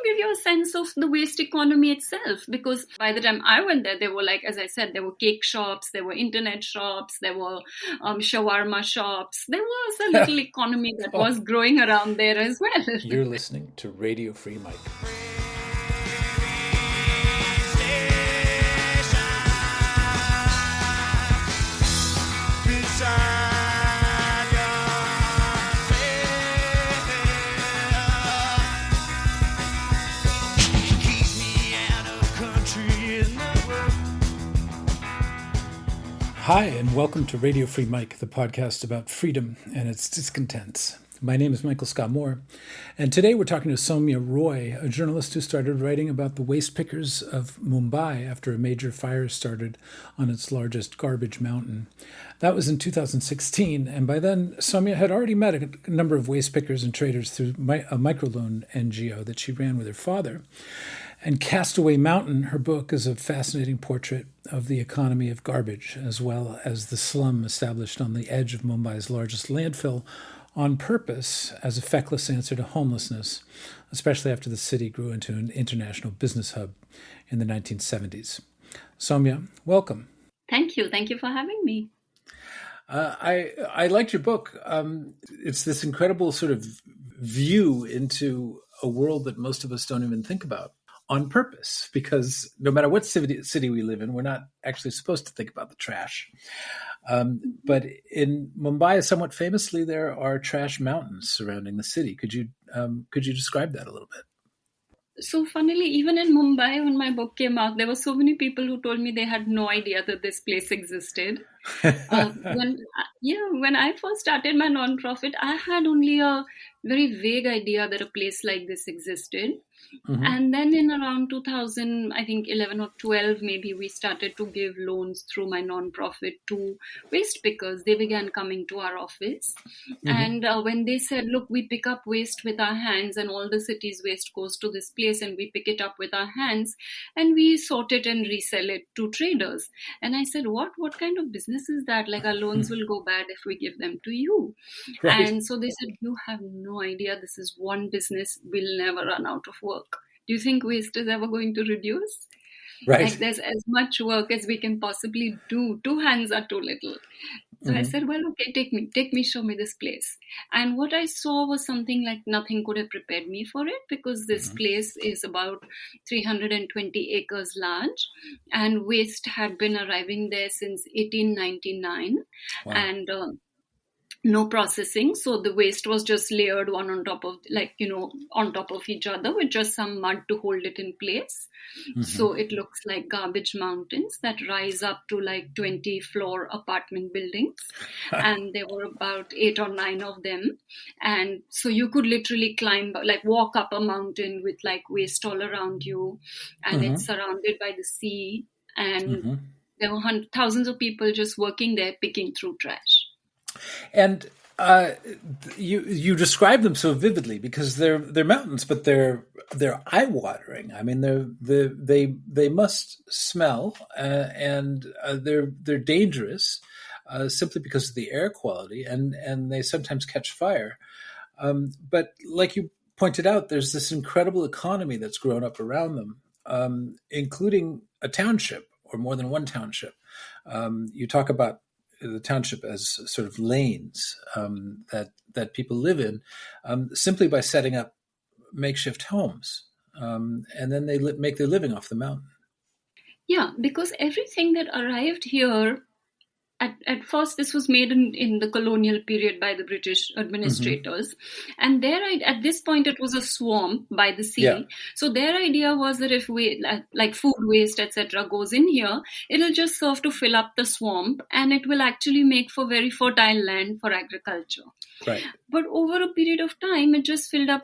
give you a sense of the waste economy itself, because by the time I went there were, like, as I said, there were cake shops, there were internet shops, there were shawarma shops. There was a little economy that was growing around there as well. You're listening to Radio Free Mike. Hi, and welcome to Radio Free Mike, the podcast about freedom and its discontents. My name is Michael Scott Moore, and today we're talking to Saumya Roy, a journalist who started writing about the waste pickers of Mumbai after a major fire started on its largest garbage mountain. That was in 2016, and by then Saumya had already met a number of waste pickers and traders through a microloan NGO that she ran with her father. And Castaway Mountain, her book, is a fascinating portrait of the economy of garbage, as well as the slum established on the edge of Mumbai's largest landfill on purpose as a feckless answer to homelessness, especially after the city grew into an international business hub in the 1970s. Saumya, welcome. Thank you. Thank you for having me. I liked your book. It's this incredible sort of view into a world that most of us don't even think about. On purpose, because no matter what city we live in, we're not actually supposed to think about the trash. But in Mumbai, somewhat famously, there are trash mountains surrounding the city. Could you describe that a little bit? So funnily, even in Mumbai, when my book came out, there were so many people who told me they had no idea that this place existed. When I first started my nonprofit, I had only a very vague idea that a place like this existed. Mm-hmm. And then in around 2000, I think 11 or 12, maybe, we started to give loans through my nonprofit to waste pickers. They began coming to our office. Mm-hmm. And when they said, look, we pick up waste with our hands and all the city's waste goes to this place and we pick it up with our hands and we sort it and resell it to traders. And I said, what kind of business is that? Like, our loans will go bad if we give them to you. Right. And so they said, you have no idea. This is one business. We'll never run out of work. Do you think waste is ever going to reduce? Right. Like, there's as much work as we can possibly do. Two hands are too little. So I said, well, okay, take me, show me this place. And what I saw was something like nothing could have prepared me for it, because this place is about 320 acres large, and waste had been arriving there since 1899. Wow. And no processing. So the waste was just layered one on top of, on top of each other with just some mud to hold it in place. Mm-hmm. So it looks like garbage mountains that rise up to like 20-floor apartment buildings. And there were about 8 or 9 of them. And so you could literally walk up a mountain with like waste all around you. And it's surrounded by the sea. And there were thousands of people just working there, picking through trash. And you describe them so vividly because they're mountains, but they're eye-watering. I mean, they must smell, and they're dangerous simply because of the air quality, and they sometimes catch fire. But like you pointed out, there's this incredible economy that's grown up around them, including a township or more than one township. You talk about the township as sort of lanes that people live in, simply by setting up makeshift homes, and then they make their living off the mountain. Yeah, because everything that arrived here, at first this was made in the colonial period by the British administrators. And at this point it was a swamp by the sea. Yeah. So their idea was that if like food waste, etc., goes in here, it'll just serve to fill up the swamp and it will actually make for very fertile land for agriculture. Right. But over a period of time, it just filled up,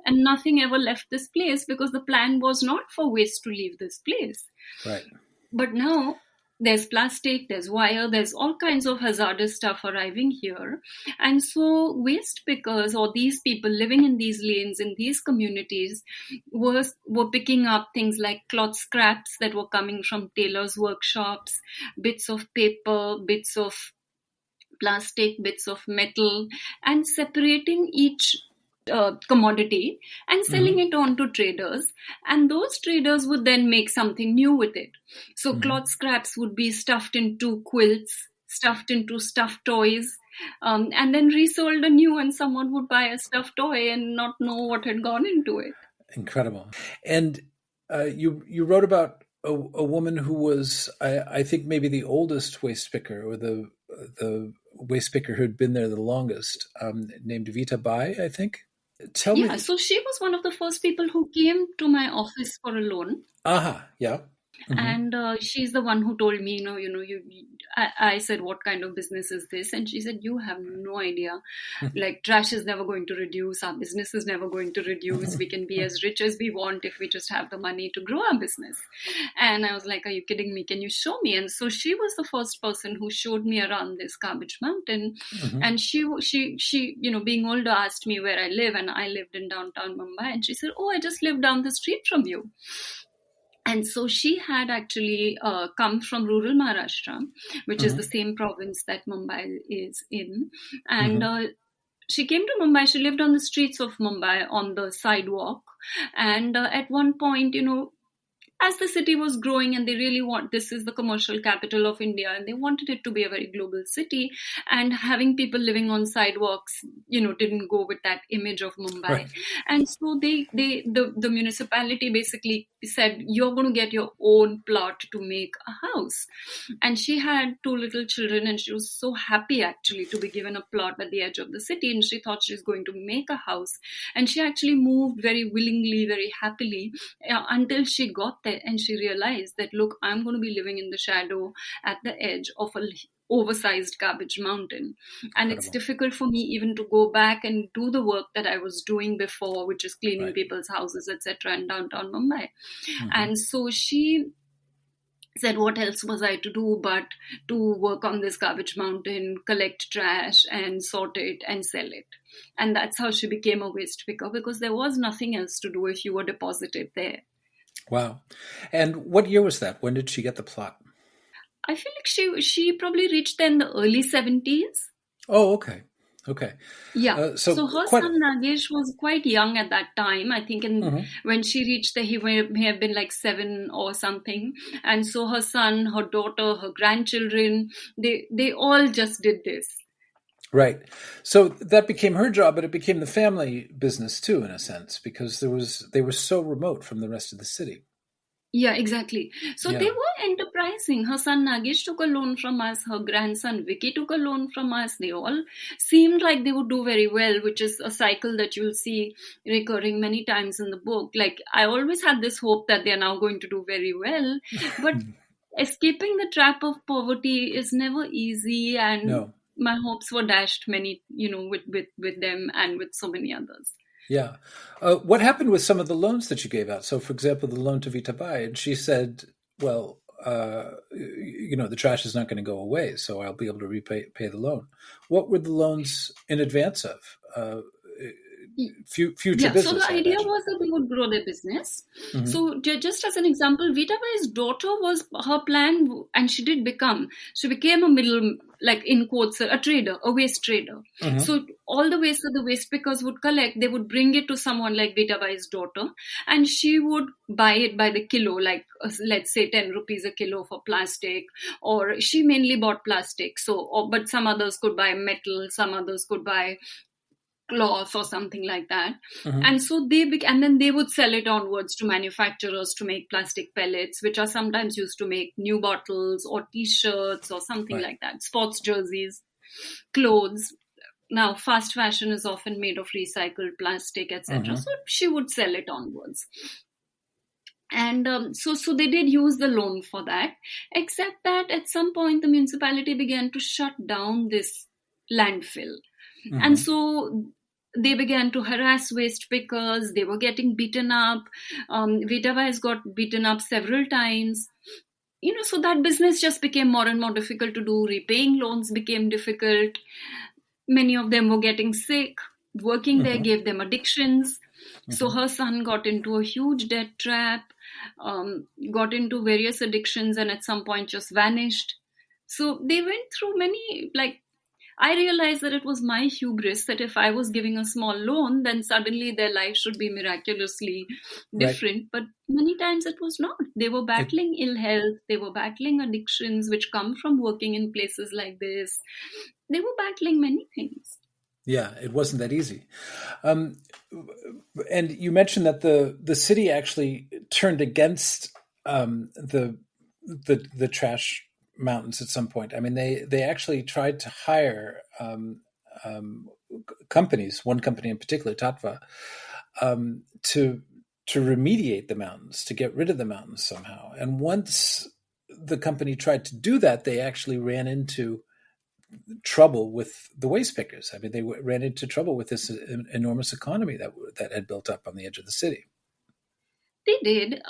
and nothing ever left this place because the plan was not for waste to leave this place. Right. But now there's plastic, there's wire, there's all kinds of hazardous stuff arriving here. And so waste pickers, or these people living in these lanes, in these communities, were picking up things like cloth scraps that were coming from tailors' workshops, bits of paper, bits of plastic, bits of metal, and separating each commodity and selling it on to traders, and those traders would then make something new with it. So cloth scraps would be stuffed into quilts, stuffed into stuffed toys, and then resold anew, and someone would buy a stuffed toy and not know what had gone into it. Incredible. And you wrote about a woman who was, I think, maybe the oldest waste picker, or the waste picker who had been there the longest, named Vita Bai, I think. Tell me. So she was one of the first people who came to my office for a loan. Yeah. And she's the one who told me, I said, what kind of business is this? And she said, you have no idea. Like, trash is never going to reduce. Our business is never going to reduce. We can be as rich as we want if we just have the money to grow our business. And I was like, are you kidding me? Can you show me? And so she was the first person who showed me around this garbage mountain. And she, being older, asked me where I live. And I lived in downtown Mumbai. And she said, oh, I just live down the street from you. And so she had actually come from rural Maharashtra, which is the same province that Mumbai is in. And she came to Mumbai. She lived on the streets of Mumbai on the sidewalk. And at one point, as the city was growing, and they really this is the commercial capital of India, and they wanted it to be a very global city, and having people living on sidewalks, didn't go with that image of Mumbai. Right. And so the municipality basically said, you're going to get your own plot to make a house. And she had 2 little children, and she was so happy actually to be given a plot at the edge of the city, and she thought she's going to make a house. And she actually moved very willingly, very happily, until she got there, and she realized that, look, I'm going to be living in the shadow at the edge of a oversized garbage mountain. And It's difficult for me even to go back and do the work that I was doing before, which is cleaning people's houses, etc., in downtown Mumbai. And so she said, what else was I to do but to work on this garbage mountain, collect trash and sort it and sell it. And that's how she became a waste picker, because there was nothing else to do if you were deposited there. Wow. And what year was that? When did she get the plot? I feel like she probably reached there in the early 70s. Oh, okay. Yeah. So her son Nagesh was quite young at that time. I think when she reached there, he may have been like 7 or something. And so her son, her daughter, her grandchildren, they all just did this. Right. So that became her job, but it became the family business too, in a sense, because they were so remote from the rest of the city. Yeah, exactly. So they were enterprising. Her son Nagesh took a loan from us. Her grandson Vicky took a loan from us. They all seemed like they would do very well, which is a cycle that you'll see recurring many times in the book. Like, I always had this hope that they're now going to do very well, but escaping the trap of poverty is never easy. And my hopes were dashed many, with them and with so many others. Yeah. What happened with some of the loans that you gave out? So, for example, the loan to Vita Bai, and she said, well, the trash is not going to go away, so I'll be able to pay the loan. What were the loans in advance of? Future business. So the idea was that they would grow their business. So just as an example, Vita Bai's daughter was her plan, and she became a middle, like in quotes, a trader, a waste trader. So all the waste that the waste pickers would collect, they would bring it to someone like Vita Bai's daughter, and she would buy it by the kilo, like let's say 10 rupees a kilo for plastic, or she mainly bought plastic. But some others could buy metal, some others could buy cloth or something like that. And so and then they would sell it onwards to manufacturers to make plastic pellets, which are sometimes used to make new bottles or t-shirts or something like that, sports jerseys, clothes. Now, fast fashion is often made of recycled plastic, etc. So she would sell it onwards. And so they did use the loan for that, except that at some point the municipality began to shut down this landfill. And so they began to harass waste pickers. They were getting beaten up. Vita Bai's got beaten up several times. So that business just became more and more difficult to do. Repaying loans became difficult. Many of them were getting sick. Working there gave them addictions. So her son got into a huge debt trap, got into various addictions, and at some point just vanished. So they went through many, I realized that it was my hubris that if I was giving a small loan, then suddenly their life should be miraculously Right. different. But many times it was not. They were battling ill health, they were battling addictions, which come from working in places like this. They were battling many things. Yeah, it wasn't that easy. And you mentioned that the city actually turned against the trash mountains at some point. I mean, they actually tried to hire companies, one company in particular, Tatva, to remediate the mountains, to get rid of the mountains somehow. And once the company tried to do that, they actually ran into trouble with the waste pickers. I mean, they ran into trouble with this enormous economy that had built up on the edge of the city. They did.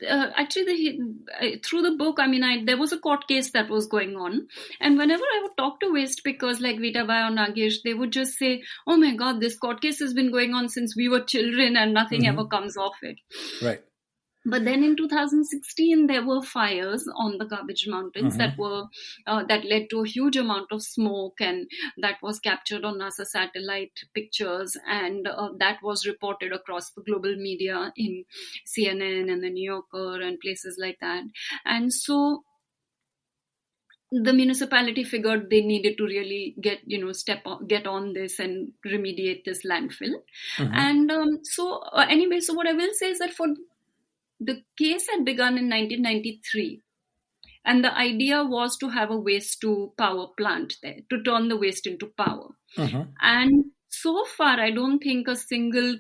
Actually, through the book, I mean, there was a court case that was going on. And whenever I would talk to waste pickers like Vitabai or Nagesh, they would just say, oh my God, this court case has been going on since we were children and nothing ever comes of it. Right. But then in 2016, there were fires on the garbage mountains that led to a huge amount of smoke, and that was captured on NASA satellite pictures, and that was reported across the global media in CNN and the New Yorker and places like that. And so the municipality figured they needed to really get on this and remediate this landfill. And so what I will say is that the case had begun in 1993, and the idea was to have a waste-to-power plant there, to turn the waste into power. And so far, I don't think a single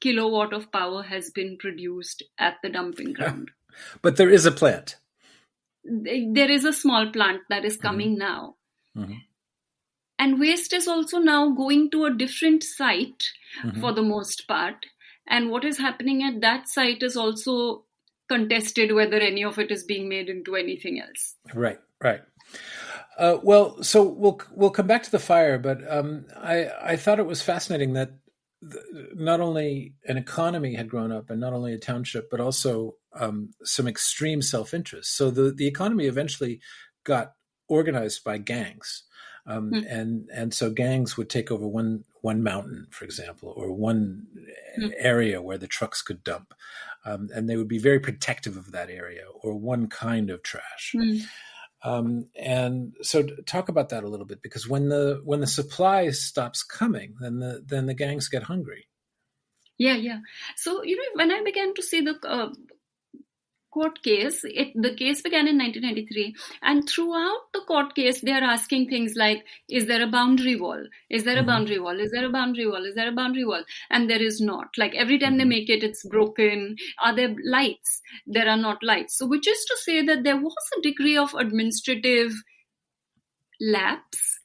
kilowatt of power has been produced at the dumping ground. But there is a plant. There is a small plant that is coming now. And waste is also now going to a different site for the most part. And what is happening at that site is also contested whether any of it is being made into anything else. Right. Well, so we'll come back to the fire, but I thought it was fascinating that not only an economy had grown up and not only a township, but also some extreme self-interest. So the economy eventually got organized by gangs. And so gangs would take over one mountain, for example, or one area where the trucks could dump, and they would be very protective of that area or one kind of trash. And so talk about that a little bit, because when the supply stops coming, then the gangs get hungry. Yeah. So when I began to see the court case, the case began in 1993, and throughout the court case they are asking things like, is there a boundary wall, is there a boundary wall, is there a boundary wall, is there a boundary wall? And there is not. Like every time they make it, it's broken. Are there lights? There are not lights. So which is to say that there was a degree of administrative lapse.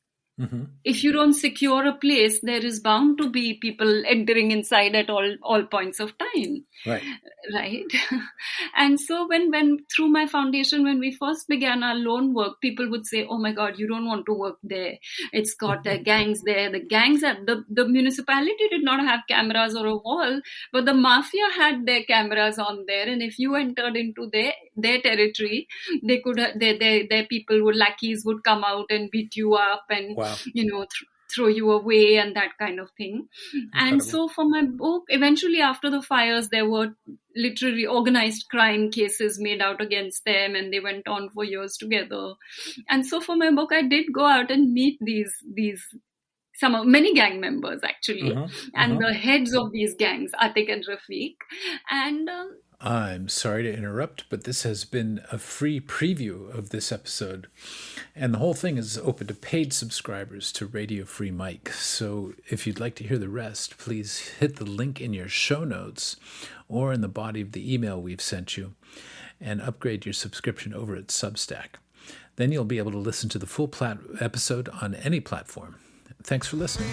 If you don't secure a place, there is bound to be people entering inside at all points of time. Right. And so when through my foundation, when we first began our loan work, people would say, oh my God, you don't want to work there. It's got the gangs there. The gangs have, the municipality did not have cameras or a wall, but the mafia had their cameras on there. And if you entered into their territory, they could, their people lackeys would come out and beat you up and, throw you away and that kind of thing. Incredible. And so for my book, eventually after the fires, there were literally organized crime cases made out against them, and they went on for years together. And so for my book, I did go out and meet many gang members actually, and the heads of these gangs, Atik and Rafiq. And I'm sorry to interrupt, but this has been a free preview of this episode. And the whole thing is open to paid subscribers to Radio Free Mike. So if you'd like to hear the rest, please hit the link in your show notes or in the body of the email we've sent you and upgrade your subscription over at Substack. Then you'll be able to listen to the full episode on any platform. Thanks for listening.